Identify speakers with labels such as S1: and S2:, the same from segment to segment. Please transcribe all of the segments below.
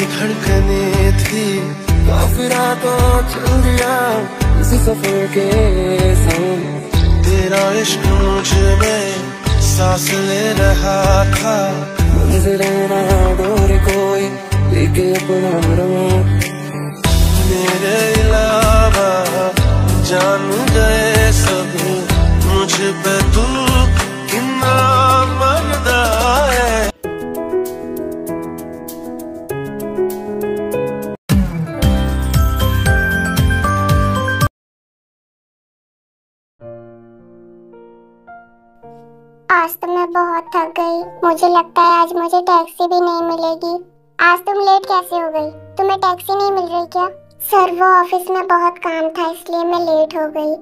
S1: धड़कने थी, काफिरा तो चल दिया इस सफर के संग। तेरा इश्क मुझ में सांस ले रहा था, मंजिल ना दूर कोई लेके अपना रंग। मेरे अलावा जान गए सब मुझ पे तू कितना मरदा है।
S2: आज तो मैं बहुत थक गई। मुझे लगता है आज मुझे टैक्सी भी नहीं मिलेगी। आज तुम लेट कैसे हो गई? तुम्हें टैक्सी नहीं मिल रही क्या? सर वो ऑफिस में बहुत काम था इसलिए मैं लेट हो गई।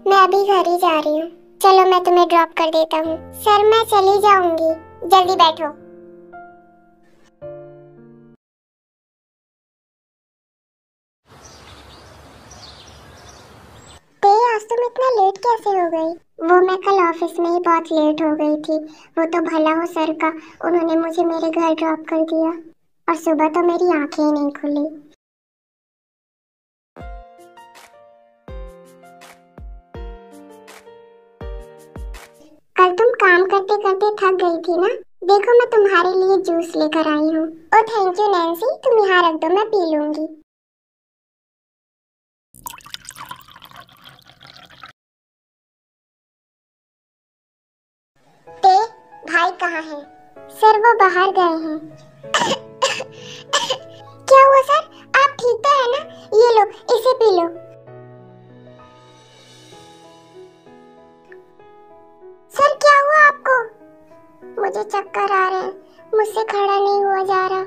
S2: मैं अभी घर ही जा रही हूँ। चलो मैं तुम्हें ड्रॉप कर देता हूँ। सर मैं चली जाऊंगी, जल्दी बैठो। आज तुम इतना लेट कैसे हो गई? वो मैं कल ऑफिस में ही बहुत लेट हो गई थी। वो तो भला हो सर का, उन्होंने मुझे मेरे घर ड्रॉप कर दिया और सुबह तो मेरी आंखें ही नहीं खुली। कल तुम काम करते करते थक गई थी ना? देखो मैं तुम्हारे लिए जूस लेकर आई हूँ। ओ थैंक यू नैन्सी, तुम यहाँ रख दो, मैं पी लूंगी। भाई कहाँ है? सर वो बाहर गए हैं। क्या हुआ सर? आप ठीक तो है ना? ये लो, इसे पी लो। सर क्या हुआ आपको? मुझे चक्कर आ रहे हैं, मुझसे खड़ा नहीं हुआ जा रहा।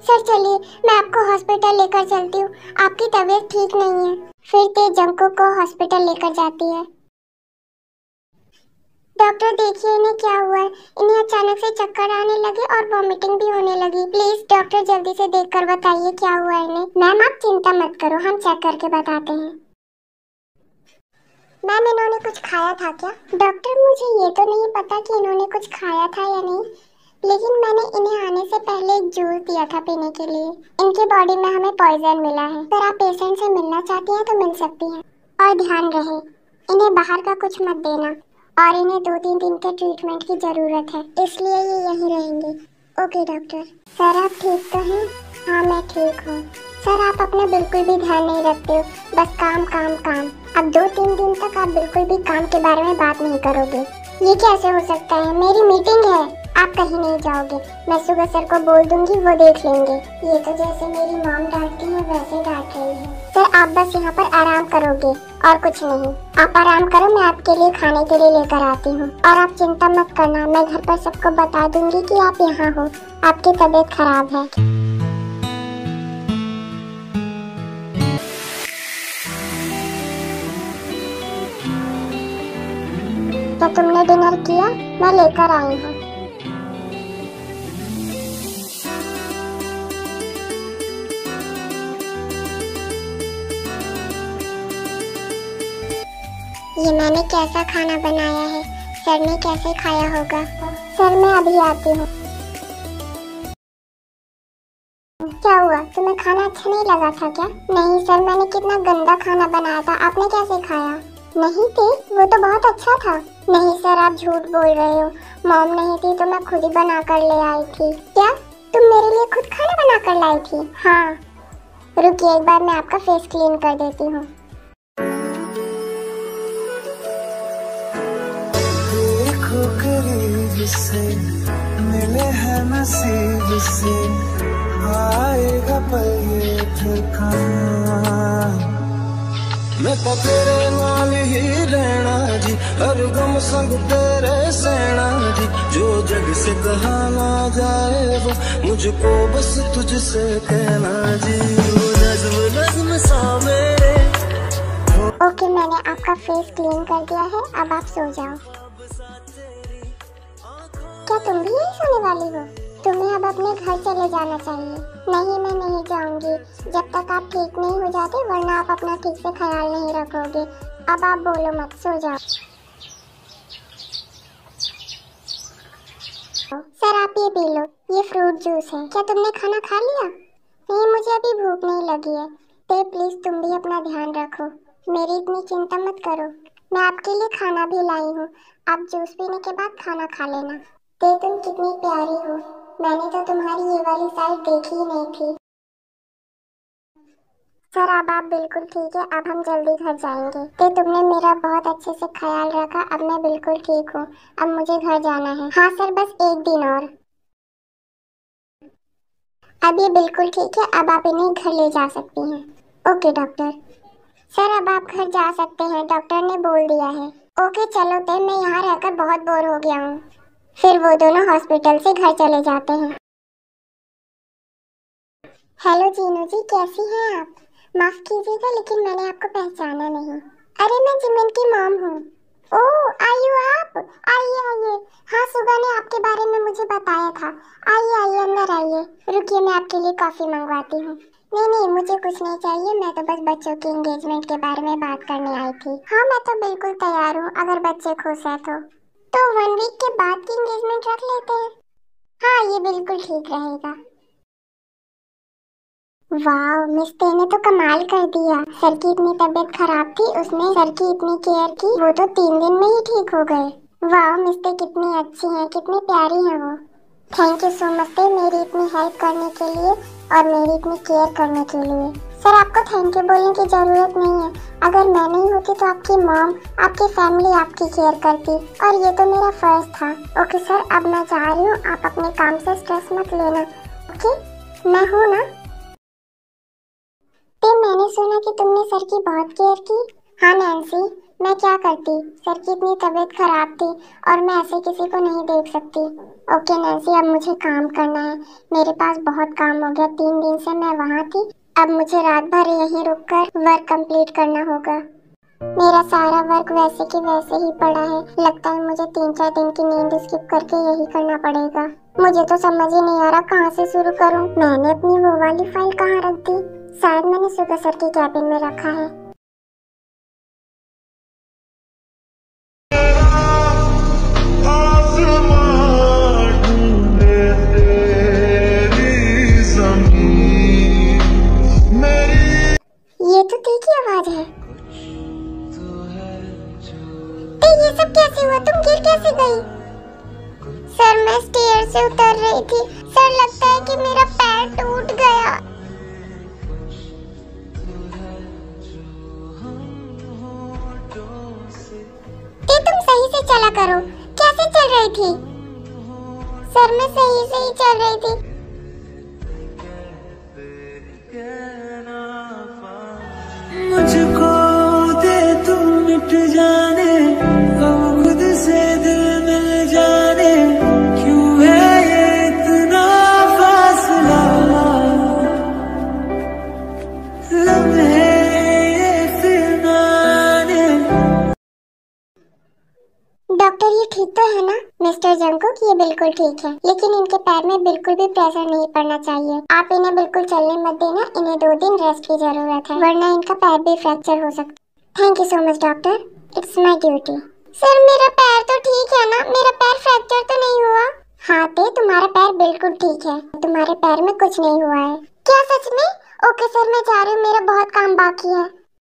S2: सर चलिए मैं आपको हॉस्पिटल लेकर चलती हूँ। आपकी तबीयत ठीक नहीं है। फिर तेज जंको को हॉस्पिटल लेकर जाती है। डॉक्टर देखिए इन्हें क्या हुआ है। इन्हें अचानक से चक्कर आने लगे और वॉमिटिंग भी होने लगी। प्लीज डॉक्टर जल्दी से देखकर बताइए क्या हुआ है इन्हें। मैम आप चिंता मत करो, हम चेक करके बताते हैं। मैम इन्होंने कुछ खाया था क्या? डॉक्टर मुझे ये तो नहीं पता कि इन्होंने कुछ खाया था या नहीं, लेकिन मैंने इन्हें आने से पहले एक जूस दिया था पीने के लिए। इनकी बॉडी में हमें पॉइजन मिला है। अगर आप पेशेंट से मिलना चाहती हैं तो मिल सकती हैं। और ध्यान रहे इन्हें बाहर का कुछ मत देना और इन्हें 2-3 दिन के ट्रीटमेंट की जरूरत है, इसलिए ये यहीं रहेंगे। Okay doctor. सर आप ठीक तो हैं? हाँ मैं ठीक हूँ। सर आप अपना बिल्कुल भी ध्यान नहीं रखते हो, बस काम काम काम। अब 2-3 दिन तक आप बिल्कुल भी काम के बारे में बात नहीं करोगे। ये कैसे हो सकता है? मेरी मीटिंग है, आप कहीं नहीं जाओगे। मैं सुबह सर को बोल दूंगी, वो देख लेंगे। ये तो जैसे मेरी मॉम डांटती है वैसे डांट रही है। सर आप बस यहाँ पर आराम करोगे और कुछ नहीं। आप आराम करो, मैं आपके लिए खाने के लिए लेकर आती हूँ। और आप चिंता मत करना, मैं घर पर सबको बता दूंगी कि आप यहाँ हो। आपकी तबीयत खराब है। तो तुमने डिनर किया? मैं लेकर आई हूँ। ये मैंने कैसा खाना बनाया है, सर ने कैसे खाया होगा। सर मैं अभी आती हूँ। क्या हुआ, तुम्हें खाना अच्छा नहीं लगा था क्या? नहीं सर, मैंने कितना गंदा खाना बनाया था, आपने कैसे खाया? नहीं थे, वो तो बहुत अच्छा था। नहीं सर आप झूठ बोल रहे हो, मॉम नहीं थी तो मैं खुद ही बना कर ले आई थी। क्या तुम मेरे लिए खुद खाना बना कर लाई थी? हाँ रुकिए एक बार मैं आपका फेस क्लीन कर देती हूँ।
S1: जिससे मिले हैं नसीब से आएगा पल ये ठिकाना। मैं तो तेरे नाल ही रहना जी, हर गम संग तेरे सहना जी। जो जग से कहा ना जाए वो मुझको बस तुझसे कहना जी। नज़्म नज़्म सा मेरे।
S2: ओके मैंने आपका फेस क्लीन कर दिया है, अब आप सो जाओ। क्या तुम भी यही सोने वाली हो? तुम्हें अब अपने घर चले जाना चाहिए। नहीं मैं नहीं जाऊंगी जब तक आप ठीक नहीं हो जाते, वरना आप अपना ठीक से ख्याल नहीं रखोगे। अब आप बोलो मत, सो जाओ। सर आप ये पी लो, ये फ्रूट जूस है। क्या तुमने खाना खा लिया? नहीं, मुझे अभी भूख नहीं लगी है। ते प्लीज तुम भी अपना ध्यान रखो, मेरी इतनी चिंता मत करो। मैं आपके लिए खाना भी लाई हूँ, आप जूस पीने के बाद खाना खा लेना। ते तुम कितनी प्यारी हो, मैंने तो तुम्हारी ये वाली साइड देखी ही नहीं थी। सर अब आप बिल्कुल ठीक है, अब हम जल्दी घर जाएंगे। ते तुमने मेरा बहुत अच्छे से ख्याल रखा, अब मैं बिल्कुल ठीक हूँ। अब मुझे घर जाना है। हाँ सर, बस एक दिन और। अब ये बिल्कुल ठीक है, अब आप इन्हें घर ले जा सकती हैं। Okay doctor. सर अब आप घर जा सकते हैं, डॉक्टर ने बोल दिया है। ओके चलो ते, मैं यहाँ रहकर बहुत बोर हो गया हूँ। फिर वो दोनों हॉस्पिटल से घर चले जाते हैं। हेलो जीनू जी, कैसी हैं आप? माफ कीजिएगा लेकिन मैंने आपको पहचाना नहीं। अरे मैं जिमिन की मॉम हूँ। ओह आयु आप, आइए आइए। हाँ सुगा ने आपके बारे में मुझे बताया था। आइए आइए अंदर आइए। रुकिए मैं आपके लिए कॉफी मंगवाती हूँ। नहीं नहीं मुझे कुछ नहीं चाहिए, मैं तो बस बच्चों की एंगेजमेंट के बारे में बात करने आई थी। हाँ मैं तो बिल्कुल तैयार हूँ, अगर बच्चे खुश है तो 1 वीक के बाद की एंगेजमेंट रख लेते हैं। हाँ ये बिल्कुल ठीक रहेगा। वाह मिस ते ने तो कमाल कर दिया। सर की इतनी तबीयत खराब थी, उसने सर की इतनी केयर की, वो तो 3 दिन में ही ठीक हो गए। वाह मिस ते कितनी अच्छी हैं, कितनी प्यारी हैं वो। थैंक यू सो मच ते, मेरी इतनी हेल्प करने के लिए और मेरी इतनी केयर करने के लिए। सर आपको थैंक यू बोलने की जरूरत नहीं है, अगर मैं नहीं होती तो आपकी मॉम, आपकी फैमिली आपकी केयर करती, और ये तो मेरा फर्ज था। ओके सर अब मैं जा रही हूँ, आप अपने काम से स्ट्रेस मत लेना। ओके मैं हूँ ना। मैंने सुना कि तुमने सर की बहुत केयर की। हाँ नैन्सी, मैं क्या करती, सर की इतनी तबीयत खराब थी और मैं ऐसे किसी को नहीं देख सकती। ओके नैन्सी अब मुझे काम करना है, मेरे पास बहुत काम हो गया, 3 दिन से मैं वहाँ थी, अब मुझे रात भर यहीं रुककर वर्क कंप्लीट करना होगा। मेरा सारा वर्क वैसे की वैसे ही पड़ा है, लगता है मुझे 3-4 दिन की नींद स्किप करके यही करना पड़ेगा। मुझे तो समझ ही नहीं आ रहा कहाँ से शुरू करूँ। मैंने अपनी वो वाली फाइल कहाँ रख दी, शायद मैंने सुगा सर के कैबिन में रखा है। ये तो ती की आवाज है। ये सब कैसे हुआ, तुम गिर कैसे गई? सर मैं स्टेयर से उतर रही थी, सर लगता है कि मेरा पैर टूट गया। तुम सही से चला करो, कैसे चल रही थी? सर मैं सही से ही चल रही थी।
S1: मुझको दे तू मिट जाने, अब खुद से दिल मिल जाने, क्यों है ये इतना फासला, लम्हे ये फिर आने।
S2: डॉक्टर ये ठीक तो है ना? मिस्टर जंगकुक ये बिल्कुल ठीक है, लेकिन इनके पैर में बिल्कुल भी प्रेशर नहीं पड़ना चाहिए। आप इन्हें बिल्कुल चलने मत देना, इन्हें 2 दिन रेस्ट की जरूरत है, वरना इनका पैर भी फ्रैक्चर हो सकता है। Thank you so much doctor, it's my duty. Sir मेरा पैर तो ठीक है ना, मेरा पैर फ्रैक्चर तो नहीं हुआ? हाँ ते तुम्हारा पैर बिल्कुल ठीक है, तुम्हारे पैर में कुछ नहीं हुआ है। क्या सच में? ओके सर मैं जा रही हूँ, मेरा बहुत काम बाकी है।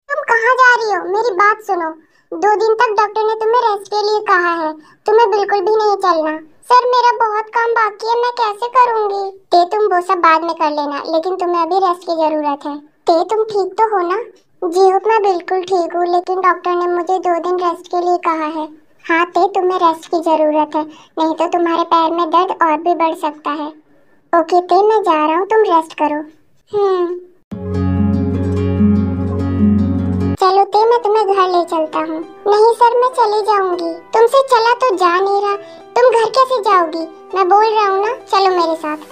S2: तुम कहाँ जा रही हो, मेरी बात सुनो। 2 दिन तक डॉक्टर ने तुम्हें रेस्ट के लिए कहा है, तुम्हें बिल्कुल भी नहीं चलना। सर मेरा बहुत काम बाकी है, मैं कैसे करूँगी? ते तुम वो सब बाद में कर लेना, लेकिन तुम्हें अभी रेस्ट की जरूरत है। ते तुम ठीक तो हो ना? जी हो मैं बिल्कुल ठीक हूँ, लेकिन डॉक्टर ने मुझे 2 दिन रेस्ट के लिए कहा है। हाँ ते तुम्हें रेस्ट की जरूरत है, नहीं तो तुम्हारे पैर में दर्द और भी बढ़ सकता है। ओके ते मैं जा रहा हूँ, तुम रेस्ट करो। चलो ते मैं तुम्हें घर ले चलता हूँ। नहीं सर मैं चली जाऊंगी, तुमसे चला तो जा नहीं रहा, तुम घर कैसे जाओगी? मैं बोल रहा हूँ ना, चलो मेरे साथ।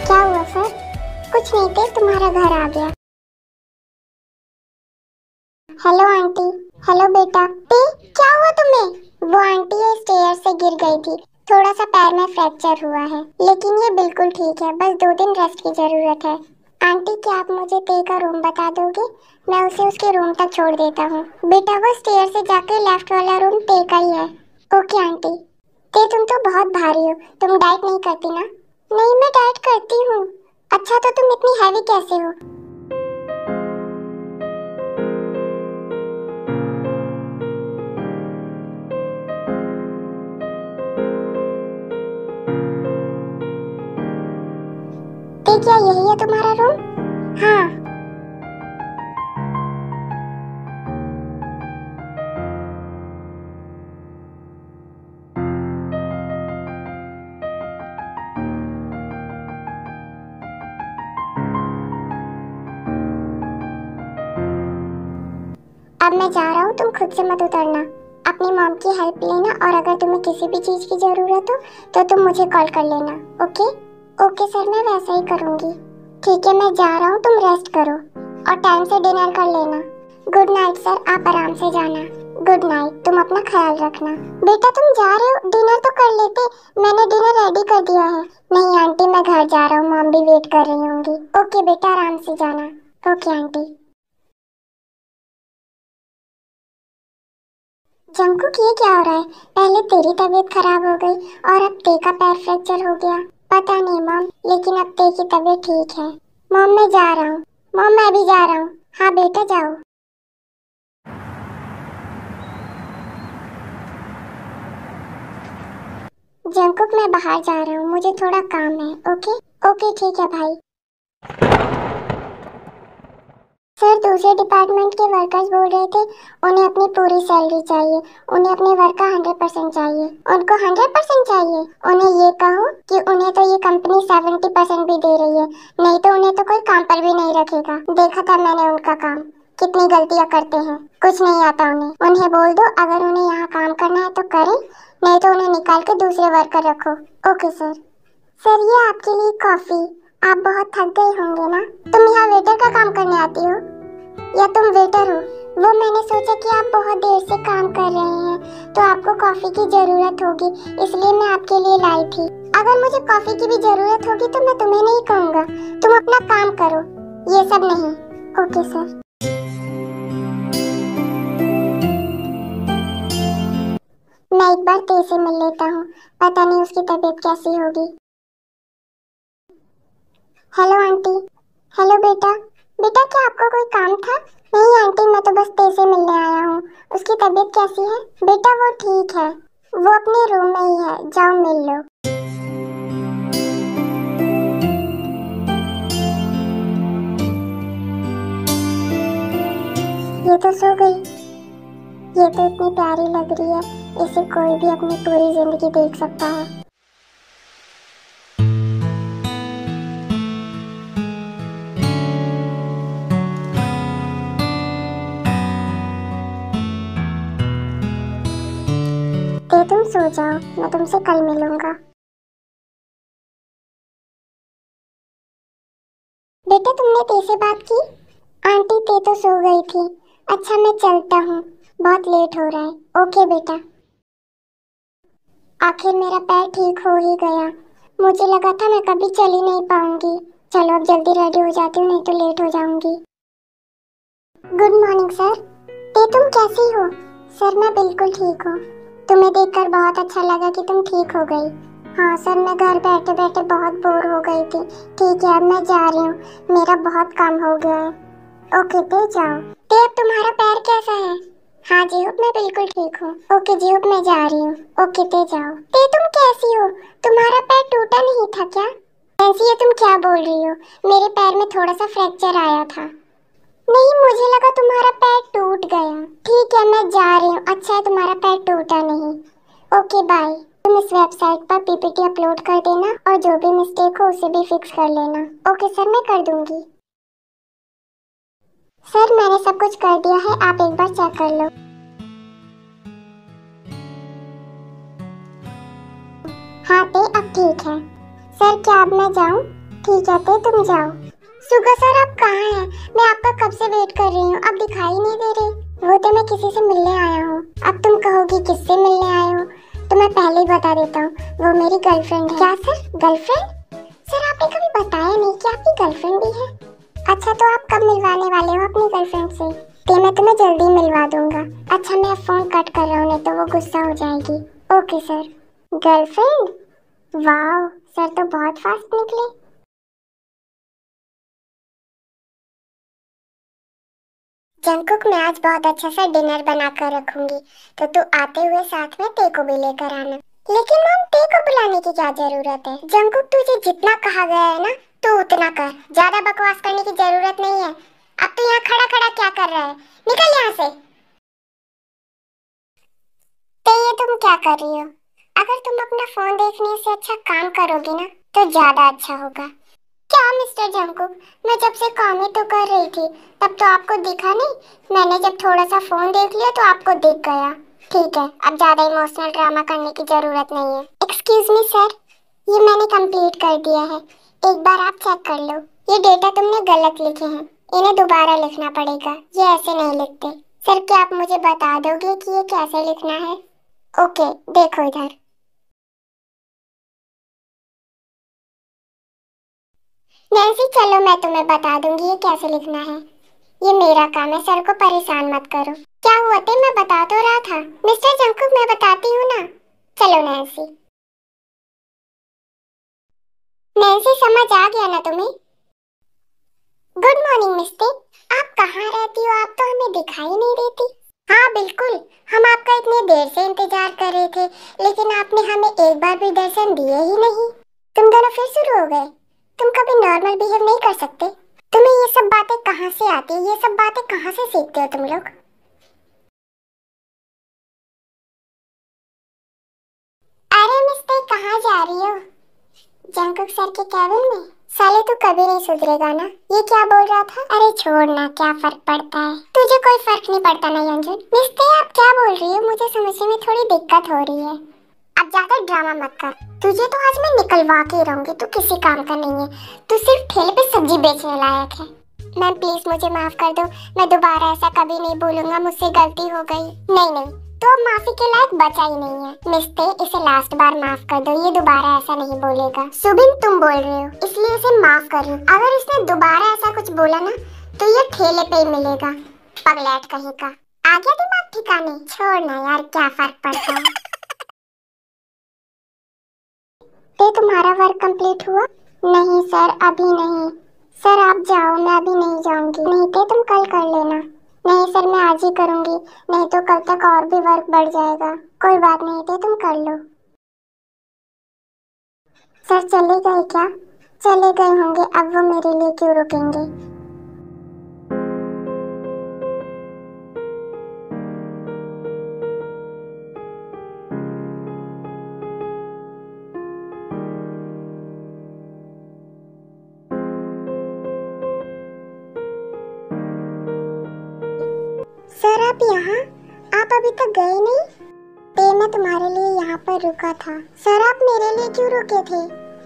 S2: क्या हुआ सर? कुछ नहीं थे, तुम्हारा घर आ गया। Hello aunty. हेलो बेटा। ते क्या हुआ तुम्हें? वो आंटी स्टेयर से गिर गई थी, थोड़ा सा पैर में फ्रैक्चर हुआ है, लेकिन ये बिल्कुल ठीक है, बस 2 दिन रेस्ट की जरूरत है। आंटी क्या आप मुझे ते का रूम बता दोगे? मैं उसे उसके रूम तक छोड़ देता हूँ। बेटा वो स्टेयर से जाकर लेफ्ट वाला रूम ते का ही है। Okay aunty. ते तुम तो बहुत भारी हो, तुम डाइट नहीं करती ना? नहीं मैं डाइट करती हूँ। अच्छा तो तुम इतनी हैवी कैसे हो? ते क्या यही है तुम्हारा रूम? हाँ। अब मैं जा रहा हूँ, तुम खुद से मत उतरना। अपनी मॉम की हेल्प लेना और अगर तुम्हें किसी भी चीज की जरूरत हो तो तुम मुझे कॉल कर लेना। ओके? ओके सर, मैं वैसा ही करूँगी। ठीक है मैं जा रहा हूँ, तुम रेस्ट करो और टाइम से डिनर कर लेना। गुड नाइट सर, आप आराम से जाना। गुड नाइट, तुम अपना ख्याल रखना। बेटा तुम जा रहे हो, डिनर तो कर लेते। मैंने डिनर रेडी कर दिया है। नहीं आंटी मैं घर जा रहा हूँ, मॉम भी वेट कर रही होंगी। ओके बेटा आराम से जाना। Okay aunty. जंकुक ये क्या हो रहा है? पहले तेरी तबीयत खराब हो गई और अब ते का पैर फ्रैक्चर हो गया। पता नहीं मॉम, लेकिन अब ते की तबीयत ठीक है। मॉम मैं जा रहा हूँ। मॉम मैं भी जा रहा हूँ। हाँ बेटा जाओ। जंकुक मैं बाहर जा रहा हूँ, मुझे थोड़ा काम है। ओके? ओके ठीक है भाई। सर दूसरे डिपार्टमेंट के वर्कर्स बोल रहे थे उन्हें अपनी पूरी सैलरी चाहिए, उन्हें अपने वर्क का 100% चाहिए। उनको 100% चाहिए? उन्हें ये कहो कि उन्हें तो ये कंपनी 70% भी दे रही है, नहीं तो उन्हें तो कोई काम पर भी नहीं रखेगा। देखा था मैंने उनका काम, कितनी गलतियाँ करते हैं, कुछ नहीं आता उन्हें। उन्हें बोल दो अगर उन्हें यहाँ काम करना है तो करें, नहीं तो उन्हें निकाल के दूसरे वर्कर रखो। Okay sir. सर ये आपके लिए कॉफी। आप बहुत थक गए होंगे ना? तुम यहाँ वेटर का काम करने आती हो या तुम वेटर हो? वो मैंने सोचा कि आप बहुत देर से काम कर रहे हैं तो आपको कॉफी की जरूरत होगी, इसलिए मैं आपके लिए लाई थी। अगर मुझे कॉफी की भी जरूरत होगी तो मैं तुम्हें नहीं कहूँगा, तुम अपना काम करो, ये सब नहीं। Okay sir. मैं एक बार ते से मिल लेता हूँ, पता नहीं उसकी तबीयत कैसी होगी। Hello aunty. हेलो बेटा। बेटा क्या आपको कोई काम था? नहीं आंटी मैं तो बस ते से मिलने आया हूँ। उसकी तबीयत कैसी है? बेटा वो ठीक है, वो अपने रूम में ही है, जाओ मिल लो। ये तो सो गई। ये तो इतनी प्यारी लग रही है, इसे कोई भी अपनी पूरी जिंदगी देख सकता है। ते तुम सो जाओ, मैं तुमसे कल मिलूंगा। बेटा तुमने ते से बात की? आंटी ते तो सो गई थी। अच्छा मैं चलता हूँ, बहुत लेट हो रहा है। ओके बेटा। आखिर मेरा पैर ठीक हो ही गया, मुझे लगा था मैं कभी चल ही नहीं पाऊंगी। चलो अब जल्दी रेडी हो जाती हूँ, नहीं तो लेट हो जाऊंगी। Good morning sir. ते तुम कैसी हो? सर मैं बिल्कुल ठीक हूँ, तुम्हें देखकर बहुत अच्छा लगा कि तुम ठीक हो गई। हाँ सर मैं घर बैठे बैठे बहुत बोर हो गई थी। ठीक है अब मैं जा रही हूँ, मेरा बहुत काम हो गया है। ओके ते जाओ। ते अब तुम्हारा पैर कैसा है? हाँ जीहुप मैं बिल्कुल ठीक हूँ। ओके जीहुप मैं जा रही हूँ। ओके ते जाओ। ते तुम कैसी हो? तुम्हारा पैर टूटा नहीं था क्या? ऐसी ये तुम क्या बोल रही हो? मेरे पैर में थोड़ा सा फ्रैक्चर आया था। नहीं मुझे लगा तुम्हारा पैर टूट गया। ठीक है मैं जा रही हूँ, अच्छा है तुम्हारा पैर टूटा नहीं। Okay bye. तुम इस वेबसाइट पर पीपीटी अपलोड कर देना और जो भी मिस्टेक हो उसे भी फिक्स कर लेना। ओके सर मैं कर दूंगी। सर मैंने सब कुछ कर दिया है, आप एक बार चेक कर लो। हाँ ते अब ठीक है। सर क्या अब मैं जाऊँ? ठीक है ते तुम जाओ। सुगा सर आप कहाँ हैं? मैं आपका कब से वेट कर रही हूँ, आप दिखाई नहीं दे रहे। वो तो मैं किसी से मिलने आया हूँ। अब तुम कहोगी किससे मिलने आए हो, तो मैं मैं पहले ही बता देता हूँ, वो मेरी गर्लफ्रेंड है। क्या सर, गर्लफ्रेंड? सर आपने कभी बताया नहीं कि आपकी गर्लफ्रेंड भी है। अच्छा तो आप कब मिलवाने वाले हो अपनी गर्लफ्रेंड से? तो मैं तुम्हें जल्दी मिलवा दूंगा। अच्छा मैं फोन कट कर रहा हूँ, नहीं तो वो गुस्सा हो जाएगी। Okay sir. गर्लफ्रेंड? वाह सर तो बहुत फास्ट निकले। जंगकुक मैं आज बहुत अच्छा सा डिनर बना कर रखूंगी, तो तू आते हुए साथ में ते को भी लेकर आना। लेकिन मम ते को बुलाने की क्या जरूरत है? जंगकुक तुझे जितना कहा गया है ना तू उतना कर, ज्यादा बकवास करने की जरूरत नहीं है। अब तू यहाँ खड़ा खड़ा क्या कर रहा है? निकल यहाँ से। ते ये तुम क्या कर रही हो? अगर तुम अपना फोन देखने से अच्छा काम करोगी ना तो ज्यादा अच्छा होगा। क्या मिस्टर जंगकुक, मैं जब से काम ही तो कर रही थी, तब तो आपको दिखा नहीं। मैंने जब थोड़ा सा फोन देख लिया तो आपको दिख गया। ठीक है, अब ज्यादा इमोशनल ड्रामा करने की जरूरत नहीं है। एक्सक्यूज मी सर, ये मैंने कंप्लीट कर दिया है, एक बार आप चेक कर लो। ये डेटा तुमने गलत लिखे हैं, इन्हें दोबारा लिखना पड़ेगा, ये ऐसे नहीं लिखते। सर क्या आप मुझे बता दोगे कि ये कैसे लिखना है? ओके देखो इधर। नैन्सी चलो मैं तुम्हें बता दूंगी ये कैसे लिखना है। ये मेरा काम है, सर को परेशान मत करो। क्या हुआ थे, मैं बता तो रहा था। मिस्टर जंगकुक मैं बताती हूँ ना। चलो नैन्सी। नैन्सी समझ आ गया ना तुम्हें? गुड मॉर्निंग मिस्टर, आप कहाँ रहती हो? आप तो हमें दिखाई नहीं देती। हाँ बिल्कुल, हम आपका इतनी देर से इंतजार कर रहे थे, लेकिन आपने हमें एक बार भी दर्शन दिए ही नहीं। तुम दोनों फिर शुरू हो गए। तुम कभी नॉर्मल बिहेव नहीं कर सकते? तुम्हें ये सब बातें कहाँ से आती है? ये सब बातें कहाँ से सीखते हो तुम लोग? अरे मिस्टर कहाँ जा रही हो? जंगकुक सर के केबिन में। साले तू कभी नहीं सुधरेगा ना। ये क्या बोल रहा था? अरे छोड़ ना, क्या फर्क पड़ता है? तुझे कोई फर्क नहीं पड़ता ना यंजुन। मिस्टर आप क्या बोल रही हो? मुझे समझने में थोड़ी दिक्कत हो रही है। अब ज्यादा ड्रामा मत कर, तुझे तो आज मैं निकलवा के रहूंगी। तू किसी काम का नहीं है, तू सिर्फ ठेले पे सब्जी बेचने लायक है। मैम प्लीज मुझे माफ कर दो, मैं दोबारा ऐसा कभी नहीं बोलूंगा, मुझसे गलती हो गई। नहीं नहीं, तो अब माफी के लायक बचा ही नहीं है। मिस्टर इसे लास्ट बार माफ कर दो, ये दोबारा ऐसा नहीं बोलेगा। सुबिन तुम बोल रहे हो इसलिए इसे माफ कर रही हूँ। अगर इसने दोबारा ऐसा कुछ बोला ना तो ये ठेले पे ही मिलेगा। पगलैट कहीं का। आ गया दिमाग ठिकाने? छोड़ ना यार, क्या फर्क पड़ता है। ते तुम्हारा वर्क कंप्लीट हुआ? नहीं सर अभी नहीं। सर आप जाओ, मैं अभी नहीं जाऊंगी। नहीं ते तुम कल कर लेना। नहीं सर मैं आज ही करूंगी, नहीं तो कल तक और भी वर्क बढ़ जाएगा। कोई बात नहीं ते तुम कर लो। सर चले गए क्या? चले गए होंगे, अब वो मेरे लिए क्यों रुकेंगे। सर आप यहाँ? आप अभी तक गए नहीं? मैं तुम्हारे लिए यहाँ पर रुका था। सर आप मेरे लिए क्यों रुके थे?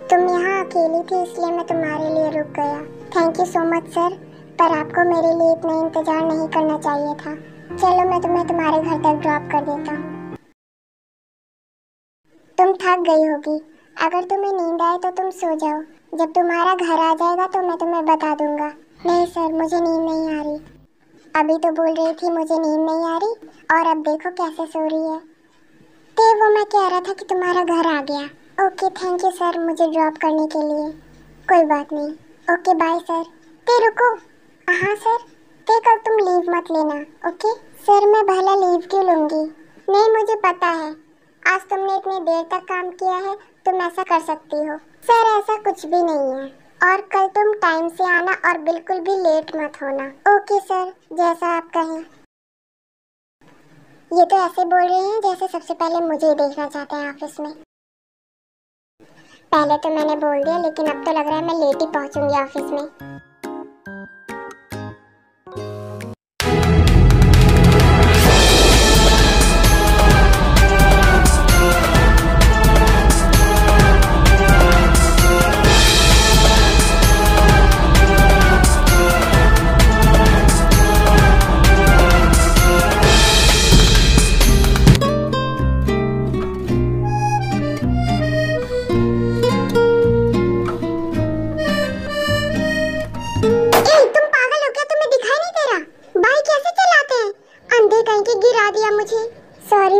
S2: तुम यहाँ अकेली थी इसलिए मैं तुम्हारे लिए रुक गया। Thank you so much sir, पर आपको मेरे लिए इतना इंतजार नहीं करना चाहिए था। चलो मैं तुम्हें तुम्हारे घर तक ड्रॉप कर देता हूँ। तुम थक गई होगी, अगर तुम्हें नींद आए तो तुम सो जाओ। जब तुम्हारा घर आ जाएगा तो मैं तुम्हें बता दूंगा। नहीं सर मुझे नींद नहीं आ रही। अभी तो बोल रही थी मुझे नींद नहीं आ रही, और अब देखो कैसे सो रही है। ते वो मैं कह रहा था कि तुम्हारा घर आ गया। ओके थैंक यू सर मुझे ड्रॉप करने के लिए। कोई बात नहीं, ओके बाय सर। ते रुको। हाँ सर। ते कल तुम लीव मत लेना। ओके सर मैं भला लीव क्यों लूँगी? नहीं मुझे पता है, आज तुमने इतनी देर तक काम किया है, तुम ऐसा कर सकती हो। सर ऐसा कुछ भी नहीं है, और कल तुम टाइम से आना और बिल्कुल भी लेट मत होना। ओके सर जैसा आप कहें। ये तो ऐसे बोल रहे हैं जैसे सबसे पहले मुझे ही देखना चाहते हैं ऑफिस में। पहले तो मैंने बोल दिया, लेकिन अब तो लग रहा है मैं लेट ही पहुंचूंगी ऑफिस में।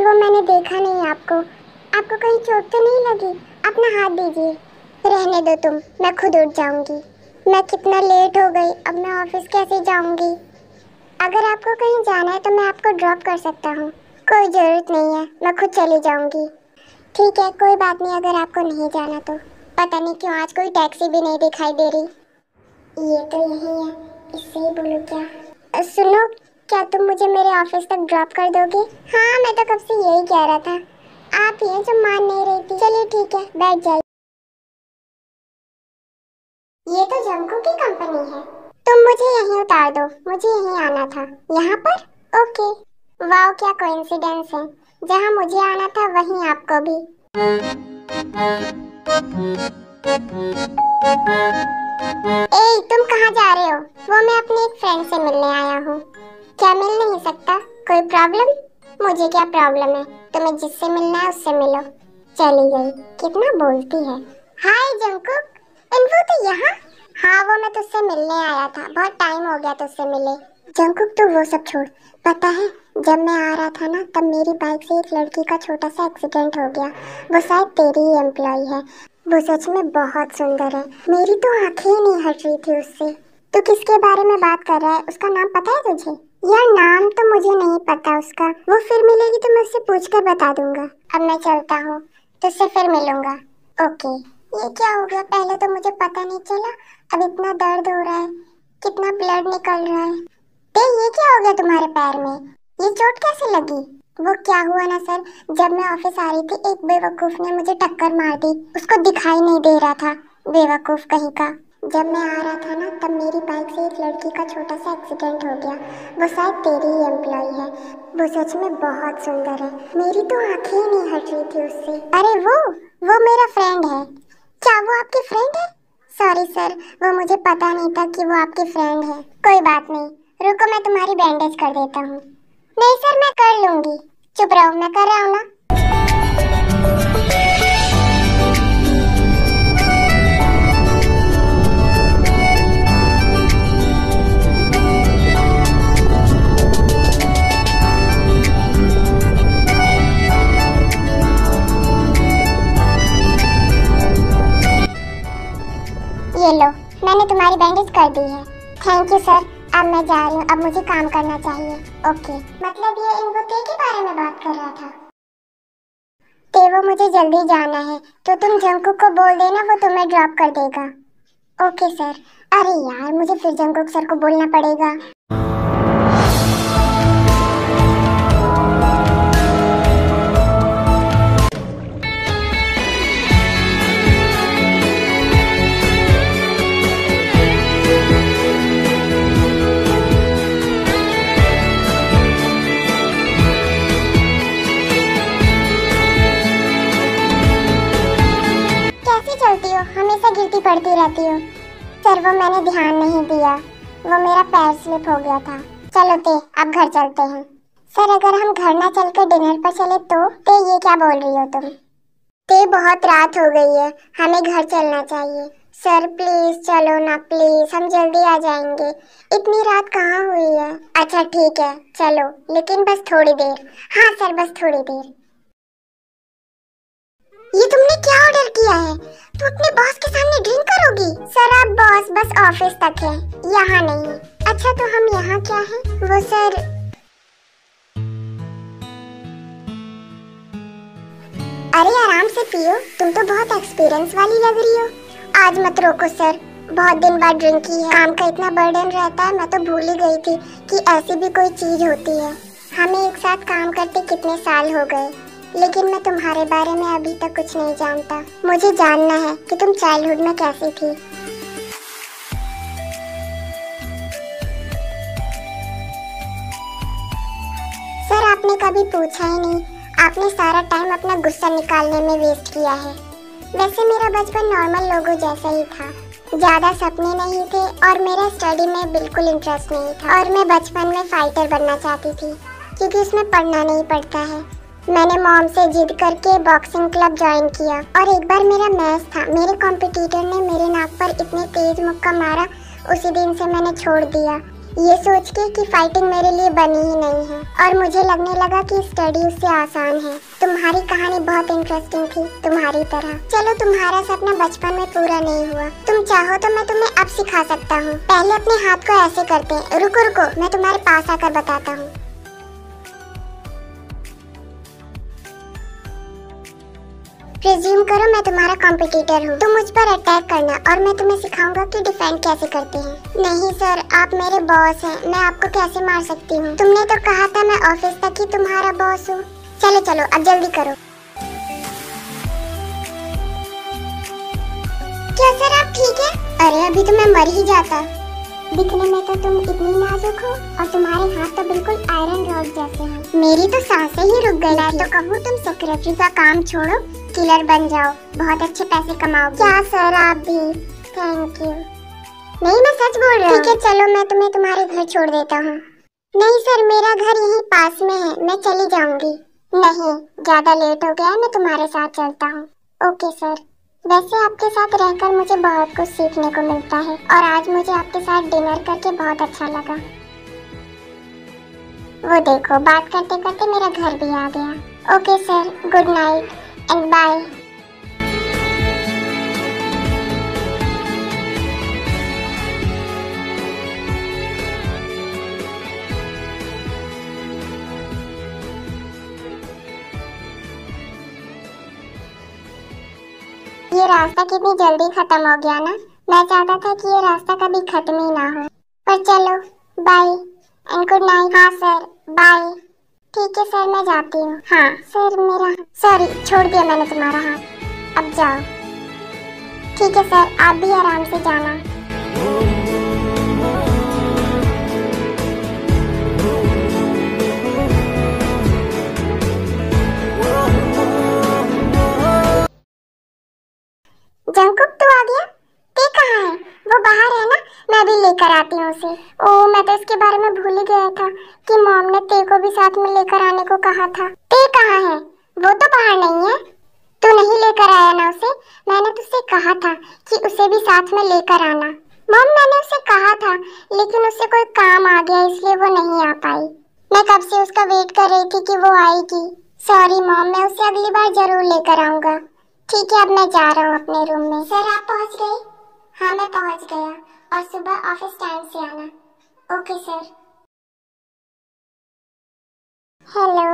S2: सॉरी, वो मैंने देखा नहीं आपको। आपको कहीं चोट तो नहीं लगी? अपना हाथ दीजिए। रहने दो तुम, मैं खुद उठ जाऊंगी। मैं कितना लेट हो गई, अब मैं ऑफिस कैसे जाऊंगी? अगर आपको कहीं जाना है तो मैं आपको ड्रॉप कर सकता हूँ। कोई ज़रूरत नहीं है, मैं खुद चली जाऊंगी। ठीक है, कोई बात नहीं। अगर आपको नहीं जाना तो पता नहीं क्यों आज कोई टैक्सी भी नहीं दिखाई दे रही। ये तो यही है, इससे ही बोलो क्या। सुनो, क्या तुम मुझे मेरे ऑफिस तक ड्रॉप कर दोगे? हाँ, मैं तो कब से यही कह रहा था। आप ही हैं जो मान नहीं रही थी। चलिए ठीक है, बैठ जाइए। ये तो जंकू की कंपनी है। तुम मुझे यहीं उतार दो, मुझे यहीं आना था। यहाँ पर? ओके। वाह, क्या कोइंसिडेंस है, जहाँ मुझे आना था वहीं आपको भी। ए, तुम कहाँ जा रहे हो? वो मैं अपने एक फ्रेंड से मिलने आया हूँ। क्या मिल नहीं सकता? कोई प्रॉब्लम? मुझे क्या प्रॉब्लम है, तुम्हें जिससे मिलना है उससे मिलो। चली गई, कितना बोलती है। हाय जंकुक, इन्फो तो यहाँ। हाँ, वो मैं तुझसे मिलने आया था, बहुत टाइम हो गया तुझसे मिले। जंकुक तो वो सब छोड़, पता है जब मैं आ रहा था ना तब मेरी बाइक से एक लड़की का छोटा सा एक्सीडेंट हो गया। वो शायद तेरी ही एम्प्लॉय है। वो सच में बहुत सुंदर है, मेरी तो आंखें ही नहीं हट रही थी उससे। तू किसके बारे में बात कर रहा है? उसका नाम पता है तुझे? यार नाम तो मुझे नहीं पता उसका, वो फिर मिलेगी तो मैं उससे पूछ कर बता दूंगा। अब मैं चलता हूँ, तुझसे फिर मिलूंगा। ओके। ये क्या हो गया? पहले तो मुझे पता नहीं चला, अब इतना दर्द हो रहा है, कितना ब्लड निकल रहा है। ते ये क्या हो गया तुम्हारे पैर में? ये चोट कैसे लगी? वो क्या हुआ ना सर, जब मैं ऑफिस आ रही थी एक बेवकूफ ने मुझे टक्कर मार दी। उसको दिखाई नहीं दे रहा था, बेवकूफ कहीं का। जब मैं आ रहा था ना तब मेरी बाइक से एक लड़की का छोटा सा एक्सीडेंट हो गया। वो शायद तेरी ही एम्प्लॉय है। वो सच में बहुत सुंदर है, मेरी तो आंखें ही नहीं हट रही थी उससे। अरे वो मेरा फ्रेंड है। क्या वो आपकी फ्रेंड है? सॉरी सर, वो मुझे पता नहीं था कि वो आपकी फ्रेंड है। कोई बात नहीं, रुको मैं तुम्हारी बैंडेज कर देता हूँ। नहीं सर, मैं कर लूंगी, चुप रहो, मैं कर रहा हूँ ना। ये लो, मैंने तुम्हारी बैंडेज कर दी है। Thank you sir. अब मैं जा रही हूँ, अब मुझे काम करना चाहिए। ओके। मतलब ये इनको ते के बारे में बात कर रहा था। ते वो मुझे जल्दी जाना है तो तुम जंकुक को बोल देना, वो तुम्हें ड्रॉप कर देगा। Okay sir. अरे यार, मुझे फिर जंकुक सर को बोलना पड़ेगा। हमेशा गिरती पड़ती रहती हो। सर वो मैंने ध्यान नहीं दिया, वो मेरा पैर स्लिप हो गया था। चलो ते, अब घर चलते हैं। सर अगर हम घर ना चलकर डिनर पर चले तो? ते ये क्या बोल रही हो तुम? ते बहुत रात हो गई है, हमें घर चलना चाहिए। सर प्लीज चलो ना प्लीज, हम जल्दी आ जाएंगे। इतनी रात कहाँ हुई है? अच्छा ठीक है चलो, लेकिन बस थोड़ी देर। हाँ सर, बस थोड़ी देर। ये तुमने क्या ऑर्डर किया है? तुम अपने बॉस के सामने ड्रिंक करोगी? सर आप बॉस बस ऑफिस तक है, यहाँ नहीं। अच्छा तो हम यहाँ क्या है? वो सर अरे आराम से पियो, तुम तो बहुत एक्सपीरियंस वाली लग रही हो। आज मत रोको सर, बहुत दिन बाद ड्रिंक की है। काम का इतना बर्डन रहता है, मैं तो भूल ही गई थी कि ऐसी भी कोई चीज होती है। हमें एक साथ काम करते कितने साल हो गए, लेकिन मैं तुम्हारे बारे में अभी तक कुछ नहीं जानता। मुझे जानना है कि तुम चाइल्डहुड में कैसी थी। सर आपने कभी पूछा ही नहीं, आपने सारा टाइम अपना गुस्सा निकालने में वेस्ट किया है। वैसे मेरा बचपन नॉर्मल लोगों जैसा ही था, ज्यादा सपने नहीं थे और मेरा स्टडी में बिल्कुल इंटरेस्ट नहीं था। और मैं बचपन में फाइटर बनना चाहती थी क्योंकि उसमें पढ़ना नहीं पड़ता है। मैंने मॉम से जिद करके बॉक्सिंग क्लब ज्वाइन किया और एक बार मेरा मैच था, मेरे कॉम्पिटिटर ने मेरे नाक पर इतने तेज मुक्का मारा, उसी दिन से मैंने छोड़ दिया। ये सोच के कि फाइटिंग मेरे लिए बनी ही नहीं है, और मुझे लगने लगा कि स्टडी उससे आसान है। तुम्हारी कहानी बहुत इंटरेस्टिंग थी, तुम्हारी तरह। चलो, तुम्हारा सपना बचपन में पूरा नहीं हुआ। तुम चाहो तो मैं तुम्हें अब सिखा सकता हूँ। पहले अपने हाथ को ऐसे करते हैं। रुको रुको, मैं तुम्हारे पास आकर बताता हूँ। प्रिज्यूम करो मैं तुम्हारा कॉम्पिटिटर हूँ। तुम मुझ पर अटैक करना और मैं तुम्हें सिखाऊंगा कि डिफेंड कैसे करते हैं। नहीं सर, आप मेरे बॉस हैं, मैं आपको कैसे मार सकती हूँ? तुमने तो कहा था मैं ऑफिस तक ही तुम्हारा बॉस हूँ। चलो चलो, अब जल्दी करो। क्या सर, आप ठीक है? अरे अभी तो मैं मर ही जाता। दिखने में तो तुम इतनी नाजुक हो और तुम्हारे हाथ तो बिल्कुल आयरन रॉड जैसे हैं। मेरी तो सांसें ही रुक गई। मैं तो कहूँ तुम सेक्रेटरी का काम छोड़ो, किलर बन जाओ, बहुत अच्छे पैसे कमाओ। क्या सर, आप भी? Thank you. नहीं, मैं सच बोल रही हूँ। ठीक है, चलो मैं तुम्हें तुम्हारे घर छोड़ देता हूँ। नहीं सर, मेरा घर यहीं पास में है, मैं चली जाऊंगी। नहीं, ज्यादा लेट हो गया, मैं तुम्हारे साथ चलता हूँ। Okay sir. वैसे आपके साथ रहकर मुझे बहुत कुछ सीखने को मिलता है, और आज मुझे आपके साथ डिनर करके बहुत अच्छा लगा। वो देखो, बात करते करते मेरा घर भी आ गया। Okay sir, good night and bye. ये रास्ता कितनी जल्दी खत्म हो गया ना। मैं चाहता था कि ये रास्ता कभी खत्म ही ना हो। पर चलो, बाय एंड गुड नाइट। हाँ सर, बाय। ठीक है सर, मैं जाती हूँ। हाँ सर, मेरा सॉरी, छोड़ दिया मैंने तुम्हारा हाथ। अब जाओ। ठीक है सर, आप भी आराम से जाना। जंकुक, तू आ गया? ते कहाँ है? वो बाहर है ना? मैं भी लेकर आती हूँ उसे। ओह, मैं तो इसके बारे में भूल ही गया था कि मॉम ने ते को भी साथ में लेकर आने को कहा था। ते कहाँ है? वो तो बाहर नहीं है। तू नहीं लेकर आया ना उसे? मैंने तुझसे कहा था कि उसे भी साथ में लेकर आना। मॉम, मैंने उसे कहा था, लेकिन उससे कोई काम आ गया इसलिए वो नहीं आ पाई। मैं कब से उसका वेट कर रही थी कि वो आएगी। सॉरी मॉम, मैं उसे अगली बार जरूर लेकर आऊंगा। ठीक है, अब मैं जा रहा हूँ अपने रूम में। सर, आप पहुँच गए? हाँ, मैं पहुँच गया, और सुबह ऑफिस टाइम से आना। Okay sir. हेलो।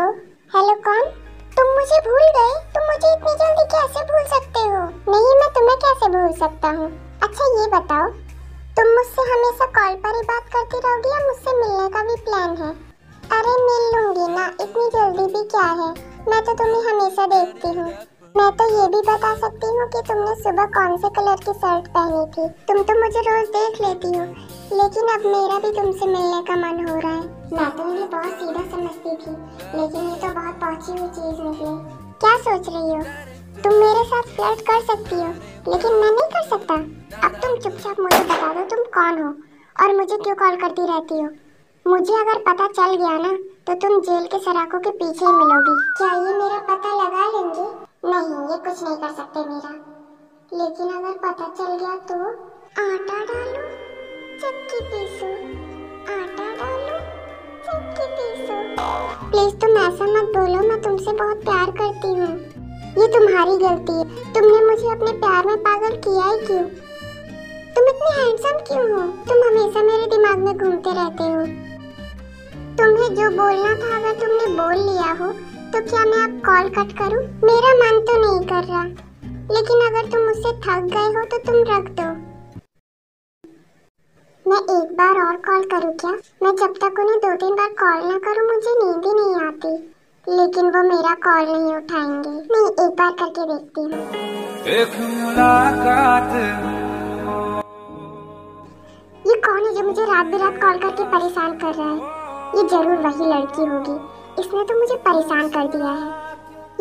S2: हेलो, कौन? तुम मुझे भूल गए? तुम मुझे इतनी जल्दी कैसे भूल सकते हो? नहीं, मैं तुम्हें कैसे भूल सकता हूँ? अच्छा ये बताओ, तुम मुझसे हमेशा कॉल पर ही बात करती रहोगी या मुझसे मिलने का भी प्लान है? अरे मिल लूंगी ना, इतनी जल्दी भी क्या है? मैं तो तुम्हें हमेशा देखती हूँ। मैं तो ये भी बता सकती हूँ कि तुमने सुबह कौन से कलर की शर्ट पहनी थी। तुम तो मुझे रोज देख लेती हो, लेकिन अब मेरा भी तुमसे मिलने का मन हो रहा है। मैं तो इन्हें बहुत सीधा समझती थी, लेकिन ये तो बहुत पहुंची हुई चीज निकली। क्या सोच रही हो? तुम मेरे साथ फ्लर्ट कर सकती हो, लेकिन मैं नहीं कर सकता। अब तुम चुपचाप मुझे बता दो तुम कौन हो और मुझे क्यों कॉल करती रहती हो। मुझे अगर पता चल गया ना, तो तुम जेल के सराखों के पीछे ही मिलोगी। क्या ये मेरा पता लगा लेंगे? नहीं, ये कुछ नहीं कर सकते मेरा। लेकिन अगर पता चल गया तो? आटा डालो, चक्की पीसो, आटा डालो, चक्की पीसो। प्लीज तुम ऐसा मत बोलो, मैं तुमसे बहुत प्यार करती हूँ। ये तुम्हारी गलती है, तुमने मुझे अपने प्यार में पागल किया ही क्यों? तुम इतनी हैंडसम क्यों हो? तुम हमेशा मेरे दिमाग में घूमते रहते हो। तुम्हें जो बोलना था अगर तुमने बोल लिया हो, तो क्या मैं अब कॉल कट करूं? मेरा मन तो नहीं कर रहा, लेकिन अगर तुम मुझसे थक गए हो तो तुम रख दो। मैं एक बार और कॉल करूं क्या? मैं जब तक उन्हें 2-3 बार कॉल ना करूं मुझे नींद ही नहीं आती। लेकिन वो मेरा कॉल नहीं उठाएंगे। नहीं, एक बार करके देखती हूँ।
S1: एक मुलाकात।
S2: ये कौन है जो मुझे रात बेरात कॉल करके परेशान कर रहा है? ये जरूर वही लड़की होगी, इसने तो मुझे परेशान कर दिया है।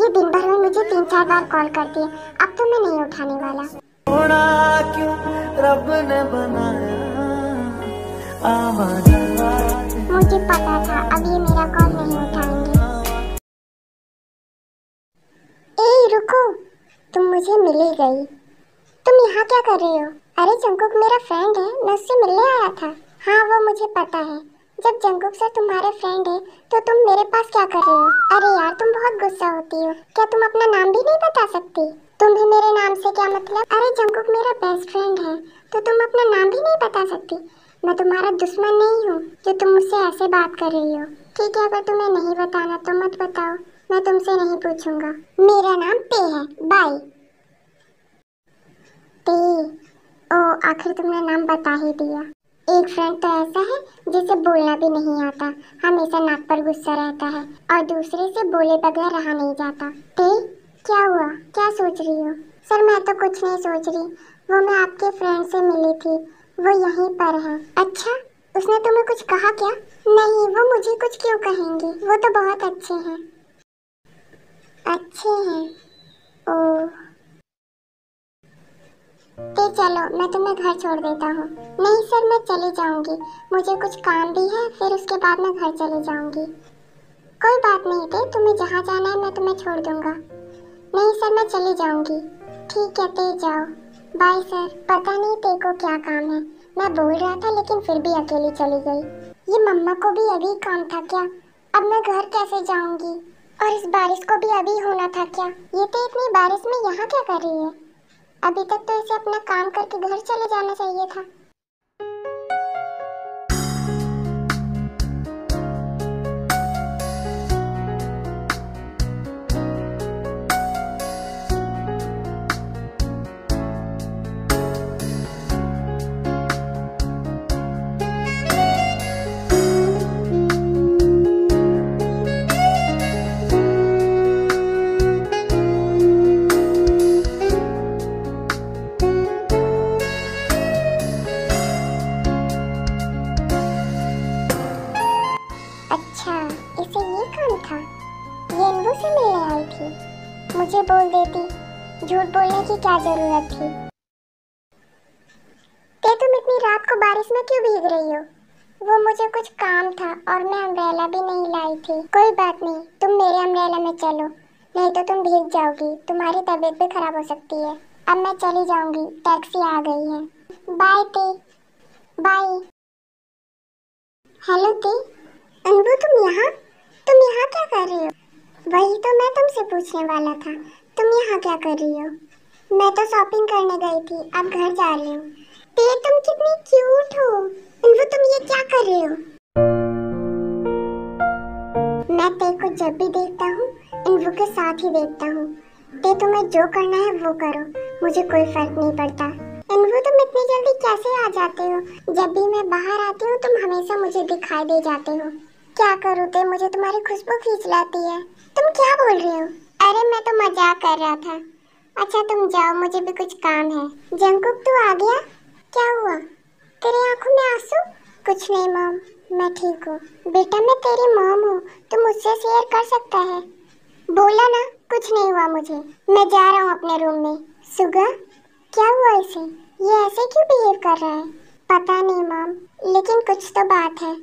S2: ये दिन भर में मुझे 3-4 बार कॉल करती है, अब तो मैं नहीं उठाने वाला।
S1: क्यों रब ने बनाया
S2: मुझे पता था अब ये मेरा कॉल नहीं उठाएंगे। ए रुको, तुम मुझे मिल ही गई। तुम यहाँ क्या कर रही हो? अरे जंकुक मेरा फ्रेंड है, मैं उससे मिलने आया था। हाँ वो मुझे पता है। जब जंगकुक सर तुम्हारे फ्रेंड है तो तुम मेरे पास क्या कर रहे हो? अरे यार तुम बहुत गुस्सा होती हो। क्या तुम अपना नाम भी नहीं बता सकती? तुम्हें मेरे नाम से क्या मतलब? अरे जंगकुक मेरा बेस्ट फ्रेंड है तो तुम अपना नाम भी नहीं बता सकती? मैं तुम्हारा दुश्मन नहीं हूँ जो तुम मुझसे ऐसे बात कर रही हो। ठीक है, अगर तुम्हें नहीं बताना तो मत बताओ, मैं तुमसे नहीं पूछूंगा। मेरा नाम ते है। बाय। ते? ओ आखिर तुमने नाम बता ही दिया। एक फ्रेंड तो ऐसा है जिसे बोलना भी नहीं आता, हमेशा नाक पर गुस्सा रहता है और दूसरे से बोले बगैर रहा नहीं जाता। ते क्या हुआ, क्या सोच रही हो? सर मैं तो कुछ नहीं सोच रही, वो मैं आपके फ्रेंड से मिली थी, वो यहीं पर है। अच्छा, उसने तुम्हें कुछ कहा क्या? नहीं, वो मुझे कुछ क्यों कहेंगे, वो तो बहुत अच्छे हैं। अच्छे हैं? ओह। तो चलो मैं तुम्हें घर छोड़ देता हूँ। नहीं सर मैं चली जाऊंगी, मुझे कुछ काम भी है, फिर उसके बाद मैं घर चली जाऊंगी। कोई बात नहीं ते, तुम्हें जहाँ जाना है मैं तुम्हें छोड़ दूंगा। नहीं सर मैं चली जाऊंगी। ठीक है ते जाओ। Bye sir. पता नहीं ते को क्या काम है, मैं बोल रहा था लेकिन फिर भी अकेली चली गई। ये मम्मा को भी अभी काम था क्या? अब मैं घर कैसे जाऊंगी? और इस बारिश को भी अभी होना था क्या? ये तो इतनी बारिश में यहाँ क्या कर रही है? अभी तक तो इसे अपना काम करके घर चले जाना चाहिए था। अच्छा, इसे ये काम था? ये इन्वो से मिलने आई थी? मुझे बोल देती, झूठ बोलने की क्या जरूरत थी? ते तुम इतनी रात को बारिश में क्यों भीग रही हो? वो मुझे कुछ काम था और मैं अम्ब्रेला भी नहीं लाई थी। कोई बात नहीं, तुम मेरे अम्ब्रेला में चलो, नहीं तो तुम भीग जाओगी, तुम्हारी तबीयत भी खराब हो सकती है। अब मैं चली जाऊंगी, टैक्सी आ गई है। बाय ते। बाय। हेलो ते। अनबू तुम यहाँ क्या कर रही हो? वही तो मैं तुमसे पूछने वाला था, तुम यहाँ क्या कर रही हो? मैं तो शॉपिंग करने गई थी, अब घर जा रही हूँ। ते तुम कितनी क्यूट हो। अनबू तुम ये क्या कर रही हो? मैं ते को जब भी देखता हूँ अनबू के साथ ही देखता हूँ। ते तुम्हें जो करना है वो करो, मुझे कोई फर्क नहीं पड़ता। अनबू तुम इतनी जल्दी कैसे आ जाते हो? जब भी मैं बाहर आती हूँ तुम हमेशा मुझे दिखाई दे जाते हो। क्या करूँ ते, मुझे तुम्हारी खुशबू खींच लाती है। तुम क्या बोल रहे हो? अरे मैं तो मजाक कर रहा था। अच्छा तुम जाओ, मुझे भी कुछ काम है। जंगकुक तू आ गया? क्या हुआ, तेरी आंखों में आंसू? कुछ नहीं मॉम, मैं ठीक हूँ। बेटा मैं तेरी मॉम हूँ, तू मुझसे शेयर कर सकता है। बोला ना कुछ नहीं हुआ मुझे, मैं जा रहा हूँ अपने रूम में। सुगा क्या हुआ इसे, ये ऐसे क्यों बिहेव कर रहा है? पता नहीं मॉम, लेकिन कुछ तो बात है।